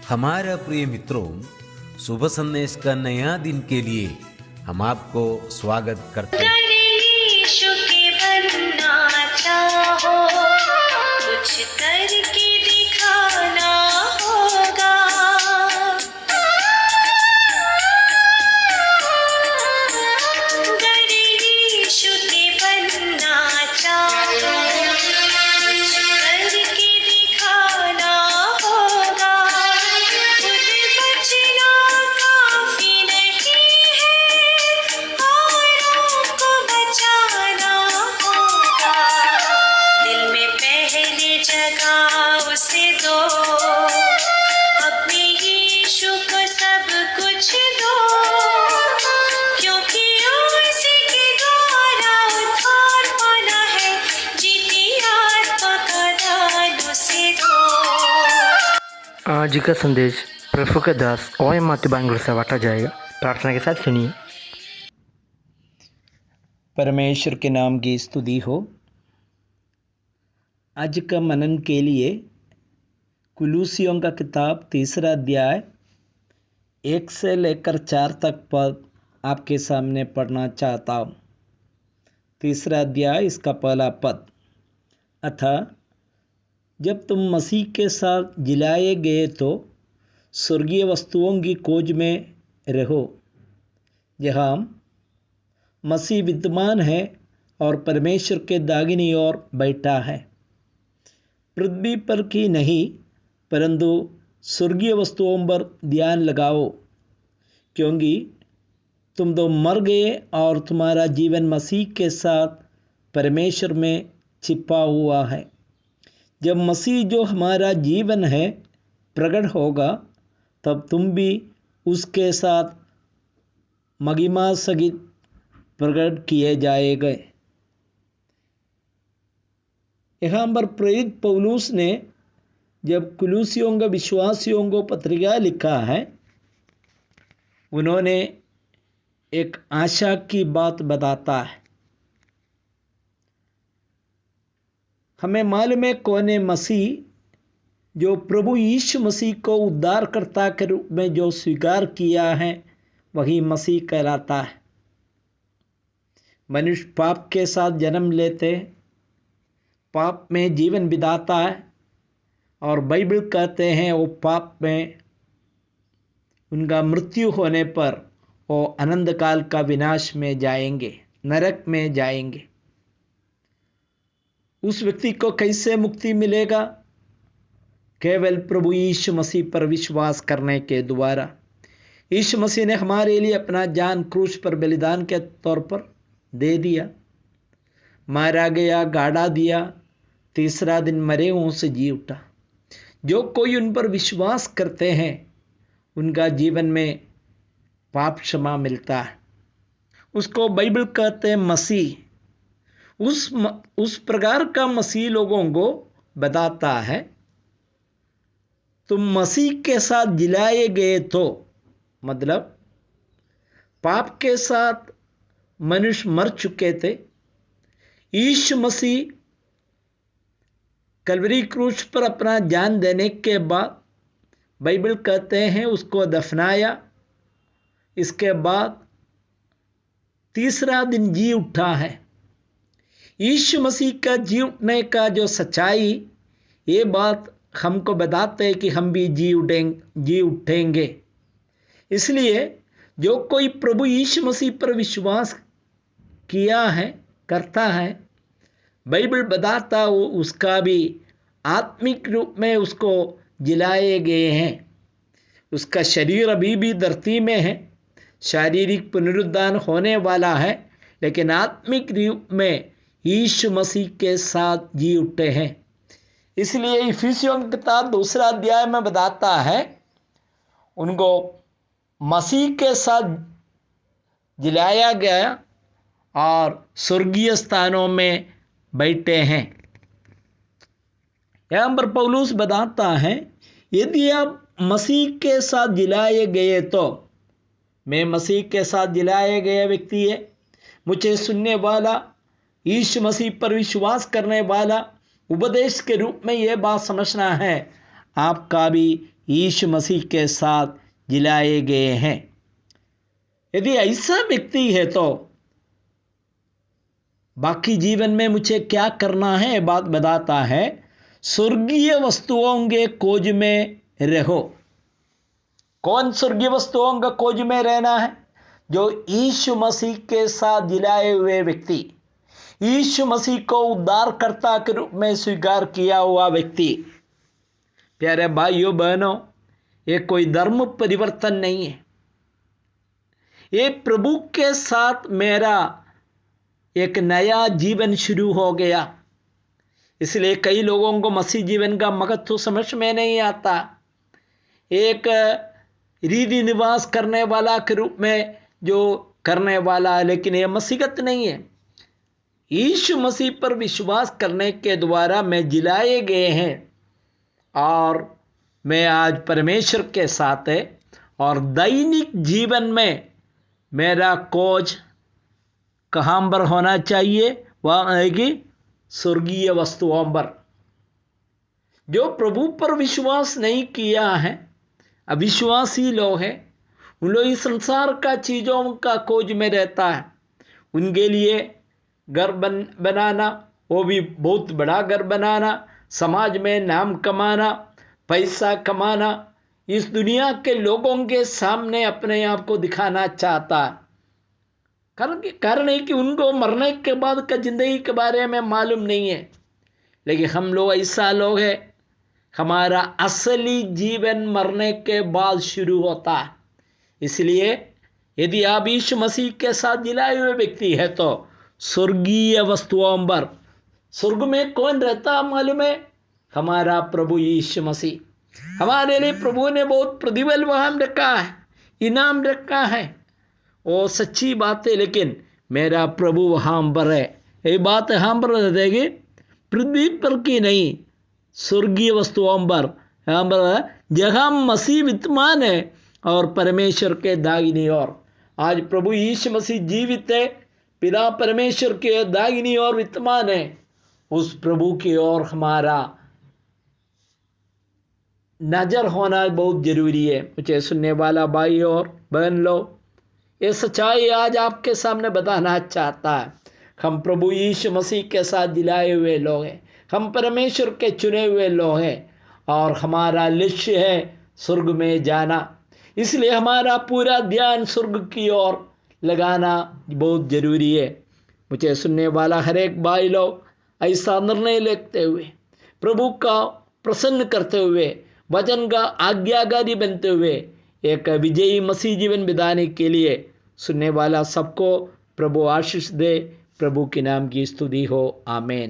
हमारा प्रिय मित्रों, शुभ संदेश का नया दिन के लिए हम आपको स्वागत करते हैं। अगर यीशु के बनना चाहो, कुछ करके दिखाना होगा। अगर यीशु के बनना चाहो, कुछ करके दिखाना होगा। खुद बचना काफी नहीं है, औरों को बचाना होगा। दिल में पहले जगह उसे दो, अपने यीशु को सब कुछ दो, क्योंकि उसी के द्वारा उद्धार पाना है। जीती आत्मा का दान उसे दो। आज का संदेश प्रभु का दास ओएम माथ्यू बैंगलोर से बांटा जाएगा। प्रार्थना के साथ सुनिए। परमेश्वर के नाम की स्तुति हो। आज का मनन के लिए कुलूसियों का किताब 3 अध्याय 1 से लेकर 4 तक पद आपके सामने पढ़ना चाहता हूँ। 3 अध्याय इसका पहला पद। अतः जब तुम मसीह के साथ जिलाए गए तो स्वर्गीय वस्तुओं की खोज में रहो, जहाँ मसीह विद्यमान है और परमेश्वर के दाहिनी ओर बैठा है। पृथ्वी पर की नहीं, परंतु स्वर्गीय वस्तुओं पर ध्यान लगाओ, क्योंकि तुम तो मर गए और तुम्हारा जीवन मसीह के साथ परमेश्वर में छिपा हुआ है। जब मसीह जो हमारा जीवन है प्रकट होगा, तब तुम भी उसके साथ महिमा सहित प्रकट किए जाएंगे। यहाँ पर प्रेरित पौलुस ने जब कुलूसियों के विश्वासियों को पत्रिका लिखा है, उन्होंने एक आशा की बात बताता है। हमें मालूम है कौन है मसीह, जो प्रभु यीशु मसीह को उद्धारकर्ता के रूप में जो स्वीकार किया है, वही मसीह कहलाता है। मनुष्य पाप के साथ जन्म लेते, पाप में जीवन बिताता है, और बाइबल कहते हैं वो पाप में उनका मृत्यु होने पर वो अनंत काल का विनाश में जाएंगे, नरक में जाएंगे। उस व्यक्ति को कैसे मुक्ति मिलेगा? केवल प्रभु यीशु मसीह पर विश्वास करने के द्वारा। यीशु मसीह ने हमारे लिए अपना जान क्रूस पर बलिदान के तौर पर दे दिया, मारा गया, गाड़ा दिया, तीसरा दिन मरे हुओं से जी उठा। जो कोई उन पर विश्वास करते हैं, उनका जीवन में पाप क्षमा मिलता है। उसको बाइबल कहते हैं मसीह। उस प्रकार का मसीह लोगों को बताता है, तुम मसीह के साथ जिलाए गए तो, मतलब पाप के साथ मनुष्य मर चुके थे। यीशु मसीह कलवरी क्रूस पर अपना जान देने के बाद बाइबल कहते हैं उसको दफनाया, इसके बाद तीसरा दिन जी उठा है। यीशु मसीह का जी उठने का जो सच्चाई, ये बात हमको बताते हैं कि हम भी जी उठेंगे। इसलिए जो कोई प्रभु यीशु मसीह पर विश्वास किया है, करता है, बाइबल बताता वो उसका भी आत्मिक रूप में उसको जिलाए गए हैं। उसका शरीर अभी भी धरती में है, शारीरिक पुनरुद्धान होने वाला है, लेकिन आत्मिक रूप में यीशु मसीह के साथ जी उठे हैं। इसलिए इफिसियों की किताब 2 अध्याय में बताता है, उनको मसीह के साथ जिलाया गया और स्वर्गीय स्थानों में बैठे हैं। यहाँ पर पौलुस बताता है, यदि आप मसीह के साथ जिलाए गए तो, मैं मसीह के साथ जिलाए गए व्यक्ति है, मुझे सुनने वाला, यीशु मसीह पर विश्वास करने वाला, उपदेश के रूप में यह बात समझना है, आपका भी यीशु मसीह के साथ जिलाए गए हैं। यदि ऐसा व्यक्ति है तो बाकी जीवन में मुझे क्या करना है, ये बात बताता है, स्वर्गीय वस्तुओं के खोज में रहो। कौन स्वर्गीय वस्तुओं का खोज में रहना है? जो यीशु मसीह के साथ जिलाए हुए व्यक्ति, यीशु मसीह को उद्धारकर्ता के रूप में स्वीकार किया हुआ व्यक्ति। प्यारे भाइयों बहनों, ये कोई धर्म परिवर्तन नहीं है, ये प्रभु के साथ मेरा एक नया जीवन शुरू हो गया। इसलिए कई लोगों को मसीह जीवन का महत्व समझ में नहीं आता। एक रीति निवास करने वाला के रूप में जो करने वाला है, लेकिन यह मसीहत नहीं है। यीशु मसीह पर विश्वास करने के द्वारा मैं जिलाए गए हैं और मैं आज परमेश्वर के साथ है, और दैनिक जीवन में मेरा खोज कहाँ पर होना चाहिए? वह आएगी स्वर्गीय वस्तुओं पर। जो प्रभु पर विश्वास नहीं किया है, अविश्वासी लोग हैं, उन लोग इस संसार का चीज़ों का खोज में रहता है। उनके लिए घर बनाना, वो भी बहुत बड़ा घर बनाना, समाज में नाम कमाना, पैसा कमाना, इस दुनिया के लोगों के सामने अपने आप को दिखाना चाहता है। कारण है कि उनको मरने के बाद का जिंदगी के बारे में मालूम नहीं है। लेकिन हम लोग ऐसा लोग हैं, हमारा असली जीवन मरने के बाद शुरू होता है। इसलिए यदि आप यीशु मसीह के साथ जिलाए हुए व्यक्ति है तो स्वर्गीय वस्तुओं पर, स्वर्ग में कौन रहता मालूम है? हमारा प्रभु यीशु मसीह। हमारे लिए प्रभु ने बहुत प्रतिफल वहाँ रखा है, इनाम रखा है। वो सच्ची बात है, लेकिन मेरा प्रभु वहाँ पर है। ये बात यहाँ पर रहेगी, पृथ्वी पर की नहीं, स्वर्गीय वस्तुओं पर, यहाँ पर जहाँ मसीह विद्यमान है और परमेश्वर के दाहिनी ओर। आज प्रभु यीशु मसीह जीवित है, पिता परमेश्वर के दाहिनी ओर विद्यमान है। उस प्रभु की ओर हमारा नजर होना बहुत जरूरी है। मुझे सुनने वाला भाई और बहन लोग, ये सच्चाई आज आपके सामने बताना चाहता है। हम प्रभु यीशु मसीह के साथ दिलाए हुए लोग हैं, हम परमेश्वर के चुने हुए लोग हैं, और हमारा लक्ष्य है स्वर्ग में जाना। इसलिए हमारा पूरा ध्यान स्वर्ग की ओर लगाना बहुत जरूरी है। मुझे सुनने वाला हर एक भाई लोग ऐसा निर्णय लेते हुए, प्रभु का प्रसन्न करते हुए, वचन का आज्ञाकारी बनते हुए एक विजयी मसीह जीवन बिताने के लिए सुनने वाला सबको प्रभु आशीष दे। प्रभु के नाम की स्तुति हो, आमीन।